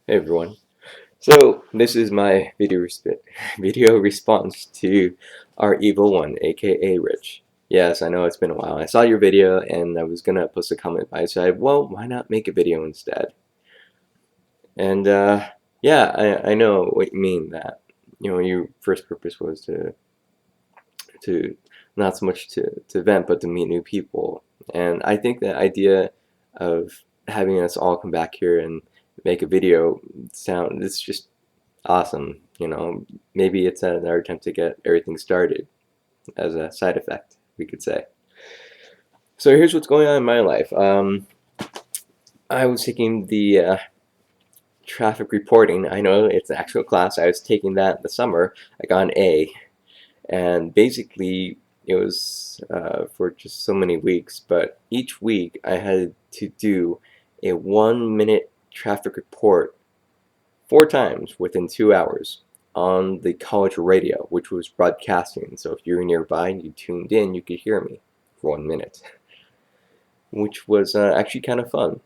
Hey everyone. So this is my video response to ouREvilone, aka Rich. Yes, I know it's been a while. I saw your video and I was gonna post a comment, but I said, well, why not make a video instead? And yeah, I know what you mean. That your first purpose was to not so much to vent, but to meet new people. And I think the idea of having us all come back here and make a video it's just awesome. Maybe it's another attempt to get everything started as a side effect, we could say. So here's what's going on in my life. I was taking the traffic reporting. I know it's an actual class. I was taking that in the summer. I got an A, and basically it was for just so many weeks. But each week I had to do a 1 minute traffic report 4 times within 2 hours on the college radio, which was broadcasting. So if you were nearby and you tuned in, you could hear me for 1 minute, which was actually kind of fun.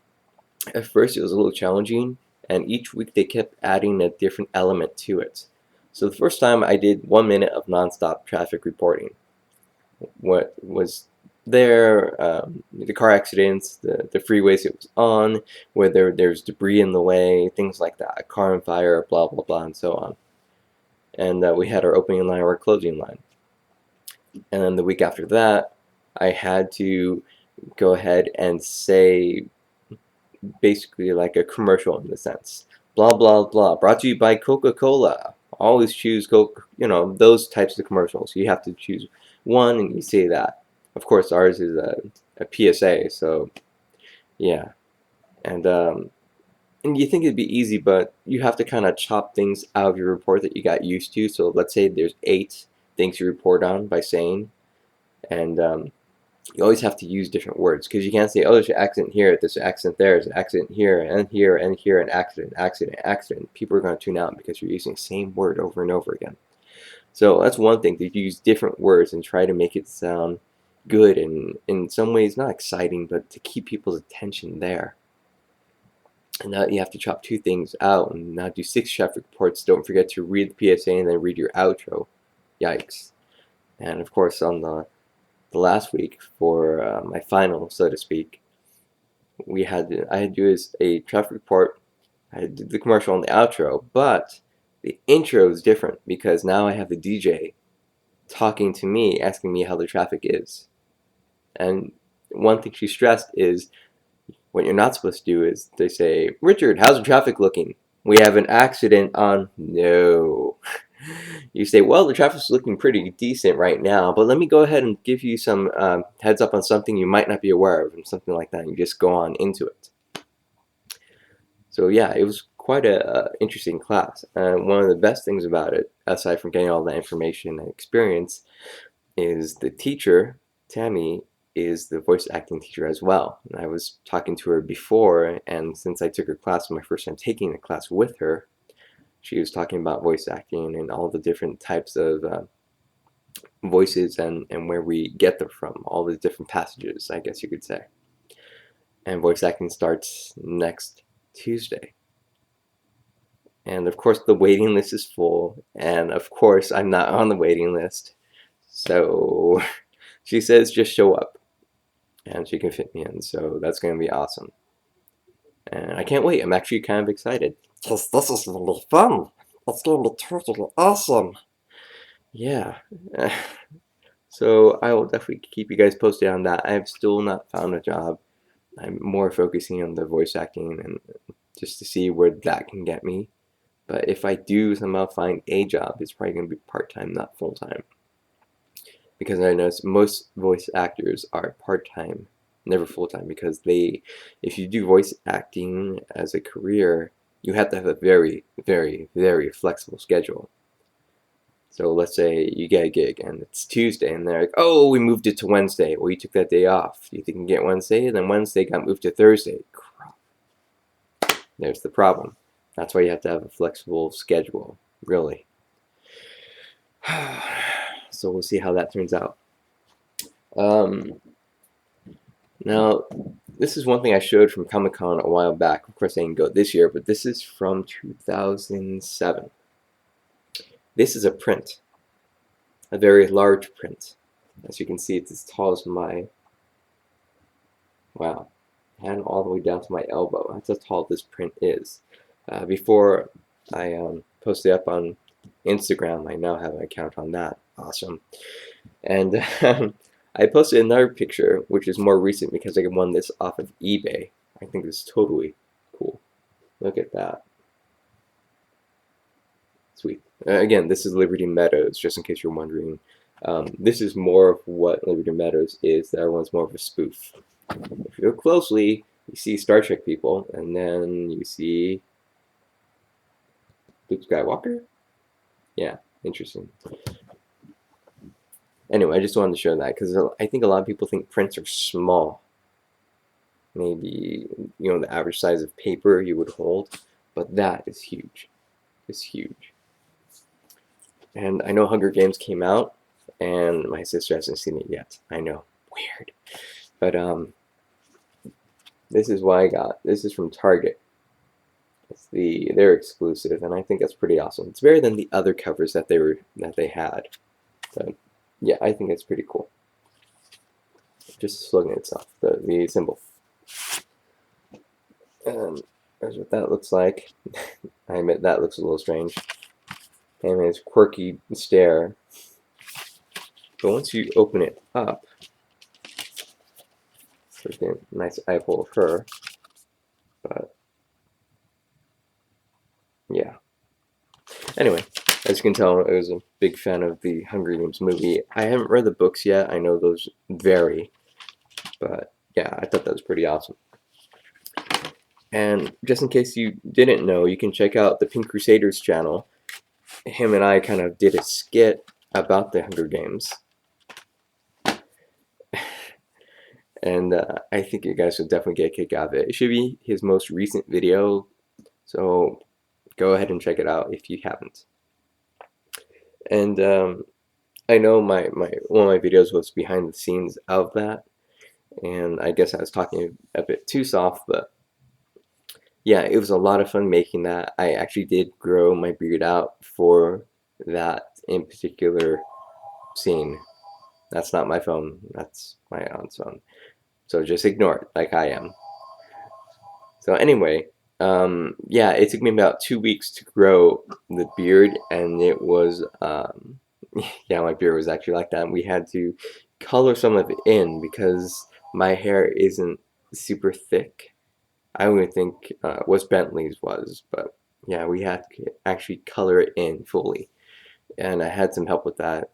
At first, it was a little challenging, and each week they kept adding a different element to it. So the first time I did 1 minute of nonstop traffic reporting. What was there, the car accidents, the freeways it was on, whether there's debris in the way, things like that, a car on fire, blah, blah, blah, and so on. And we had our opening line or our closing line. And then the week after that, I had to go ahead and say basically like a commercial in the sense. Blah, blah, blah. Brought to you by Coca-Cola. Always choose Coke, those types of commercials. You have to choose one and you say that. Of course, ours is a PSA, so yeah. And you think it'd be easy, but you have to kind of chop things out of your report that you got used to. So let's say there's 8 things you report on by saying, and you always have to use different words because you can't say, oh, there's an accident here, there's an accident there, there's an accident here, and here, and here, an accident, accident, accident. People are going to tune out because you're using the same word over and over again. So that's one thing, to use different words and try to make it sound good and in some ways not exciting, but to keep people's attention there. And now you have to chop 2 things out and now do 6 traffic reports. Don't forget to read the PSA and then read your outro. Yikes. And of course, on the last week for my final, so to speak, I had to do a traffic report. I had to do the commercial and the outro, but the intro is different because now I have the DJ talking to me, asking me how the traffic is. And one thing she stressed is what you're not supposed to do is they say, Richard, how's the traffic looking? We have an accident on. No. You say, well, the traffic's looking pretty decent right now, but let me go ahead and give you some heads up on something you might not be aware of, and something like that. You just go on into it. So yeah, it was quite a interesting class. And one of the best things about it, aside from getting all that information and experience, is the teacher, Tammy, is the voice acting teacher as well. And I was talking to her before, and since I took her class for my first time taking the class with her, she was talking about voice acting and all the different types of voices and where we get them from, all the different passages, I guess you could say. And voice acting starts next Tuesday. And of course, the waiting list is full, and of course, I'm not on the waiting list. So she says just show up, and she can fit me in, so that's going to be awesome. And I can't wait. I'm actually kind of excited. Because this is going to be fun. It's going to be totally awesome. Yeah. So I will definitely keep you guys posted on that. I have still not found a job. I'm more focusing on the voice acting and just to see where that can get me. But if I do somehow find a job, it's probably going to be part-time, not full-time. Because I know most voice actors are part-time, never full-time, because if you do voice acting as a career, you have to have a very, very, very flexible schedule. So let's say you get a gig and it's Tuesday and they're like, oh, we moved it to Wednesday. Well, you took that day off. You think you can get Wednesday, and then Wednesday got moved to Thursday. Crap. There's the problem. That's why you have to have a flexible schedule, really. So we'll see how that turns out. Now, this is one thing I showed from Comic-Con a while back. Of course, I didn't go this year, but this is from 2007. This is a print, a very large print. As you can see, it's as tall as my, wow, and all the way down to my elbow. That's how tall this print is. Before I posted up on Instagram, I now have an account on that. Awesome. And I posted another picture, which is more recent because I won this off of eBay. I think it's totally cool. Look at that. Sweet. Again, this is Liberty Meadows, just in case you're wondering. This is more of what Liberty Meadows is. The other one's more of a spoof. If you look closely, you see Star Trek people, and then you see Luke Skywalker? Yeah, interesting. Anyway, I just wanted to show that because I think a lot of people think prints are small. Maybe, the average size of paper you would hold, but that is huge. It's huge. And I know Hunger Games came out, and my sister hasn't seen it yet. I know, weird. But this is what I got. This is from Target. It's their exclusive, and I think that's pretty awesome. It's better than the other covers that they had. So yeah, I think it's pretty cool. Just the slogan itself, the symbol. There's what that looks like. I admit that looks a little strange. And it's quirky stare. But once you open it up, there's a nice eyeball of her. But yeah. Anyway, as you can tell, I was a big fan of the Hunger Games movie. I haven't read the books yet. I know those vary. But yeah, I thought that was pretty awesome. And just in case you didn't know, you can check out the Pinkcrusader's channel. Him and I kind of did a skit about the Hunger Games. And I think you guys will definitely get a kick out of it. It should be his most recent video, so go ahead and check it out if you haven't. And I know one of my videos was behind the scenes of that, and I guess I was talking a bit too soft, but yeah, it was a lot of fun making that. I actually did grow my beard out for that in particular scene. That's not my phone, that's my aunt's phone. So just ignore it, like I am. So anyway, yeah, it took me about 2 weeks to grow the beard, and it was, yeah, my beard was actually like that. And we had to color some of it in because my hair isn't super thick. I would think was Bentley's was, but yeah, we had to actually color it in fully, and I had some help with that.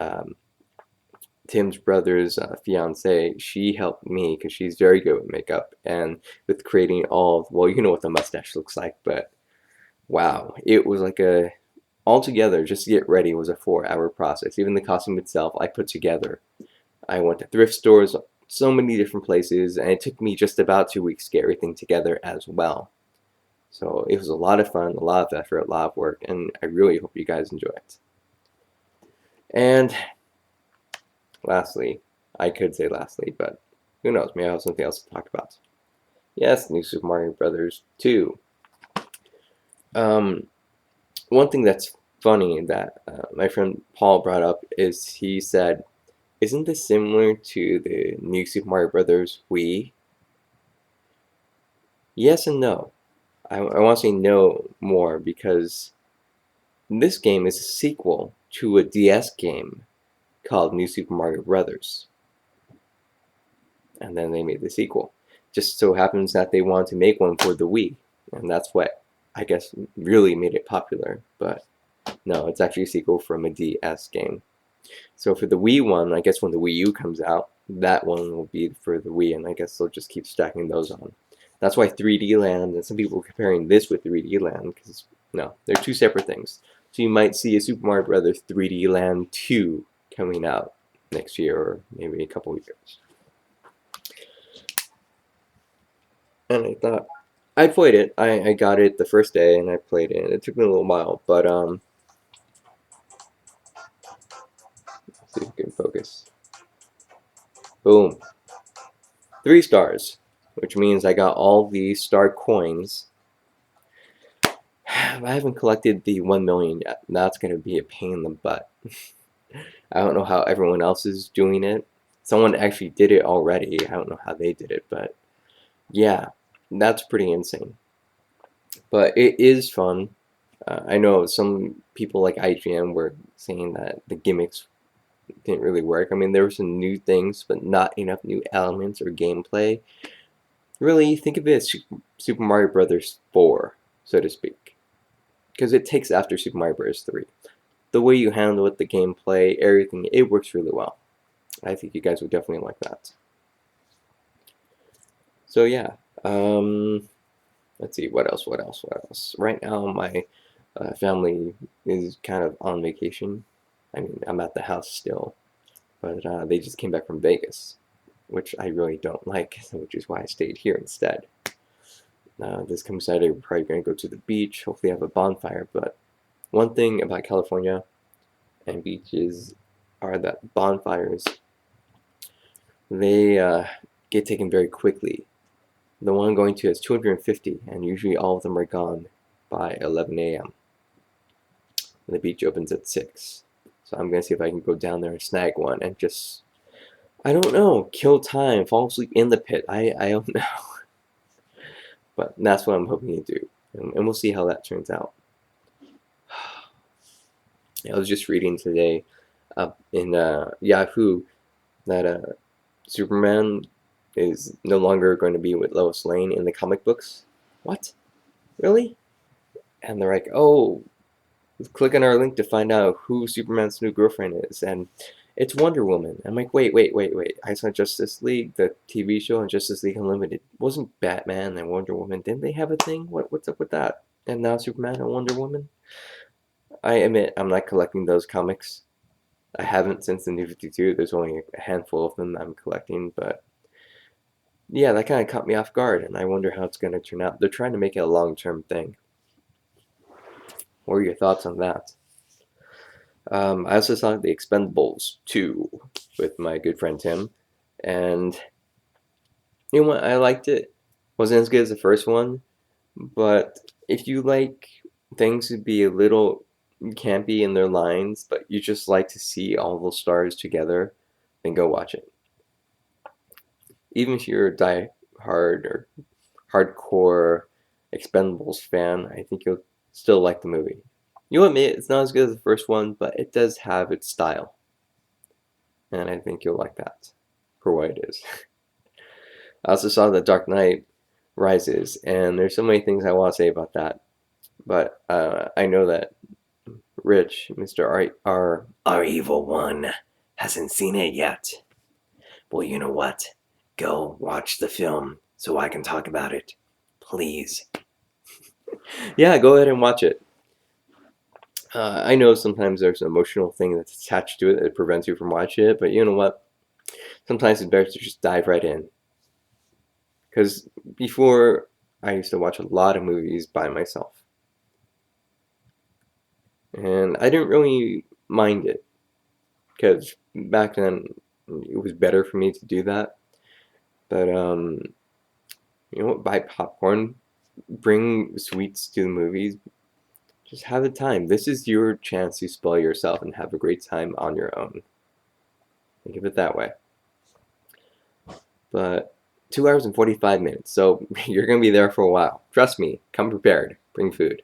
Tim's brother's fiance, she helped me because she's very good with makeup and with creating well, you know what the mustache looks like, but wow, it was like altogether, just to get ready was a 4-hour process. Even the costume itself, I put together. I went to thrift stores, so many different places, and it took me just about 2 weeks to get everything together as well. So it was a lot of fun, a lot of effort, a lot of work, and I really hope you guys enjoy it. And lastly, I could say lastly, but who knows, maybe I have something else to talk about. Yes, New Super Mario Brothers 2. One thing that's funny that my friend Paul brought up is he said, isn't this similar to the New Super Mario Brothers Wii? Yes and no. I want to say no more because this game is a sequel to a DS game called New Super Mario Brothers. And then they made the sequel. Just so happens that they wanted to make one for the Wii, and that's what I guess really made it popular. But no, it's actually a sequel from a DS game. So for the Wii one, I guess when the Wii U comes out, that one will be for the Wii, and I guess they'll just keep stacking those on. That's why 3D Land, and some people are comparing this with 3D Land, because no, they're two separate things. So you might see a Super Mario Brothers 3D Land 2 coming out next year, or maybe a couple of years. And I thought, I played it. I got it the first day, and I played it. It took me a little while, but let's see if we can focus. Boom. 3 stars. which means I got all the star coins. I haven't collected the 1 million yet. That's going to be a pain in the butt. I don't know how everyone else is doing it. Someone actually did it already. I don't know how they did it, but yeah, that's pretty insane. But it is fun. I know some people like IGN were saying that the gimmicks didn't really work. I mean, there were some new things, but not enough new elements or gameplay. Really, think of it as Super Mario Brothers 4, so to speak. Because it takes after Super Mario Bros. 3. The way you handle it, the gameplay, everything, it works really well. I think you guys would definitely like that. So yeah, let's see, what else? Right now, my family is kind of on vacation. I mean, I'm at the house still, but they just came back from Vegas, which I really don't like, which is why I stayed here instead. This coming Saturday, we're probably going to go to the beach, hopefully have a bonfire, but one thing about California and beaches are that bonfires, they get taken very quickly. The one I'm going to has 250, and usually all of them are gone by 11 a.m. And the beach opens at 6. So I'm going to see if I can go down there and snag one and just, I don't know, kill time, fall asleep in the pit. I don't know. But that's what I'm hoping to do. And we'll see how that turns out. I was just reading today in Yahoo that Superman is no longer going to be with Lois Lane in the comic books. What? Really? And they're like, oh, click on our link to find out who Superman's new girlfriend is. And it's Wonder Woman. I'm like, wait. I saw Justice League, the TV show, and Justice League Unlimited. Wasn't Batman and Wonder Woman? Didn't they have a thing? What's up with that? And now Superman and Wonder Woman? I admit I'm not collecting those comics. I haven't since the New 52. There's only a handful of them I'm collecting, but yeah, that kind of caught me off guard, and I wonder how it's going to turn out. They're trying to make it a long-term thing. What are your thoughts on that? I also saw The Expendables 2 with my good friend Tim, and you know what? I liked it. Wasn't as good as the first one, but if you like things to be a little campy in their lines, but you just like to see all those stars together, then go watch it. Even if you're a die-hard or hardcore Expendables fan, I think you'll still like the movie. You'll admit it's not as good as the first one, but it does have its style. And I think you'll like that for what it is. I also saw The Dark Knight Rises, and there's so many things I want to say about that. But I know that Rich, Mr. Our Evil One, hasn't seen it yet. Well, you know what? Go watch the film so I can talk about it. Please. Yeah, go ahead and watch it. I know sometimes there's an emotional thing that's attached to it that prevents you from watching it, but you know what? Sometimes it's better to just dive right in. Because before, I used to watch a lot of movies by myself. And I didn't really mind it. Because back then, it was better for me to do that. But, you know what? Buy popcorn, bring sweets to the movies, just have a time. This is your chance to spoil yourself and have a great time on your own. Think of it that way. But 2 hours and 45 minutes, so you're going to be there for a while. Trust me, come prepared. Bring food.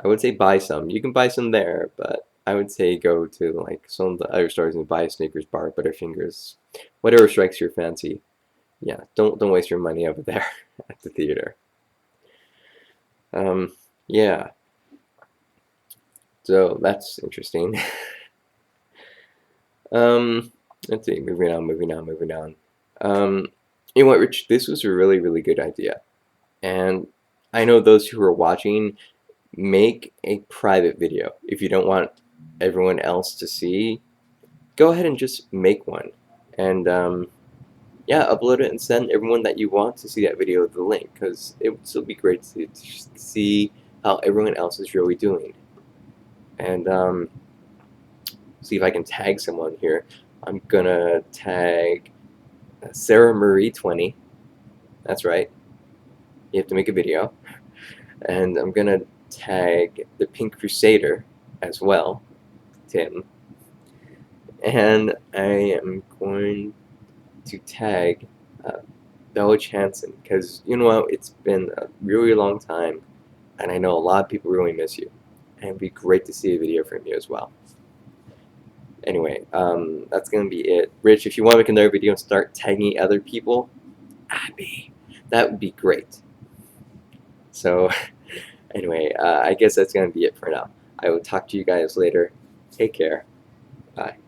I would say buy some. You can buy some there, but I would say go to like some of the other stores and buy a Snickers bar, Butterfingers, whatever strikes your fancy. Yeah, don't waste your money over there at the theater. Yeah. So that's interesting. Let's see. Moving on. You know what, Rich? This was a really good idea, and I know those who are watching, make a private video. If you don't want everyone else to see, go ahead and just make one, and yeah, upload it and send everyone that you want to see that video the link, because it would still be great to see how everyone else is really doing. And see if I can tag someone here. I'm gonna tag Sarah Marie 20, That's right. You have to make a video. And I'm gonna tag the Pinkcrusader as well, Tim. And I am going to tag uh, BellaChanson because you know what? It's been a really long time, and I know a lot of people really miss you. And it'd be great to see a video from you as well. Anyway, that's gonna be it. Rich, if you want to make another video and start tagging other people, that would be great. So, anyway, I guess that's gonna be it for now. I will talk to you guys later. Take care. Bye.